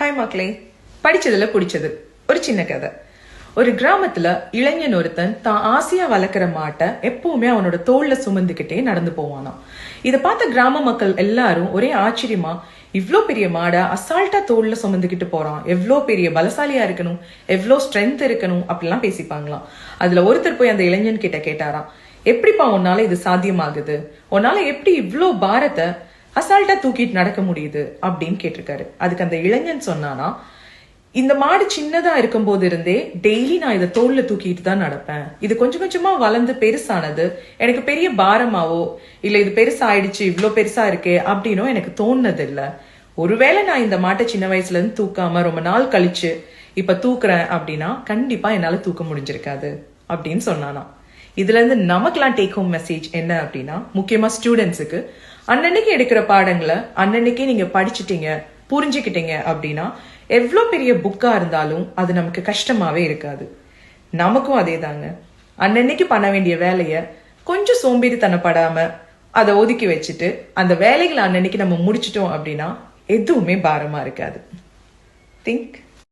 Hi மக்களே, படிச்சதுல பிடிச்சது ஒரு சின்ன கதை. ஒரு கிராமத்துல இளைஞன் ஒருத்தன் தான் ஆசையா வளர்க்குற மாட்டை எப்பவுமே அவனோட தோல்ல சுமந்துக்கிட்டே நடந்து போவானாம். இதை பார்த்த கிராம மக்கள் எல்லாரும் ஒரே ஆச்சரியமா, இவ்ளோ பெரிய மாடை அசால்ட்டா தோல்ல சுமந்துக்கிட்டு போறான், எவ்வளோ பெரிய பலசாலியா இருக்கணும், எவ்வளோ ஸ்ட்ரென்த் இருக்கணும் அப்படிலாம் பேசிப்பாங்களாம். அதுல ஒருத்தர் போய் அந்த இளைஞன் கிட்ட கேட்டாராம், எப்படிப்பா உன்னால இது சாத்தியமாகுது, உன்னால எப்படி இவ்ளோ பாரத்தை அசால்ட்டா தூக்கிட்டு நடக்க முடியுது அப்படின்னு கேட்டிருக்காரு. அதுக்கு அந்த இளைஞன் சொன்னானா, இந்த மாடு சின்னதா இருக்கும் போது இருந்தே டெய்லி நான் இதை தோல்ல தூக்கிட்டு தான் நடப்பேன். இது கொஞ்சம் கொஞ்சமா வளர்ந்து பெருசானது எனக்கு பெரிய பாரமாவோ இல்ல இது பெருசாயிடுச்சு இவ்வளோ பெருசா இருக்கே அப்படின்னோ எனக்கு தோணுனது இல்ல. ஒருவேளை நான் இந்த மாட்டை சின்ன வயசுல இருந்து தூக்காம ரொம்ப நாள் கழிச்சு இப்ப தூக்குறேன் அப்படின்னா கண்டிப்பா என்னால தூக்க முடிஞ்சிருக்காது அப்படின்னு சொன்னானா. இதுல இருந்து நமக்கெல்லாம் டேக் ஹோம் மெசேஜ் என்ன அப்படின்னா, முக்கியமா ஸ்டூடெண்ட்ஸுக்கு அன்னன்னைக்கு எடுக்கிற பாடங்களை அன்னன்னைக்கே நீங்க படிச்சுட்டீங்க, புரிஞ்சுக்கிட்டீங்க அப்படின்னா எவ்வளோ பெரிய புக்கா இருந்தாலும் அது நமக்கு கஷ்டமாவே இருக்காது. நமக்கும் அதே தாங்க. அன்னன்னைக்கு பண்ண வேண்டிய வேலைய கொஞ்சம் சோம்பேறித்தனப்படாம அதை ஒதுக்கி வச்சுட்டு அந்த வேலைகளை அன்னன்னைக்கு நம்ம முடிச்சிட்டோம் அப்படின்னா எதுவுமே பாரமா இருக்காது. திங்க்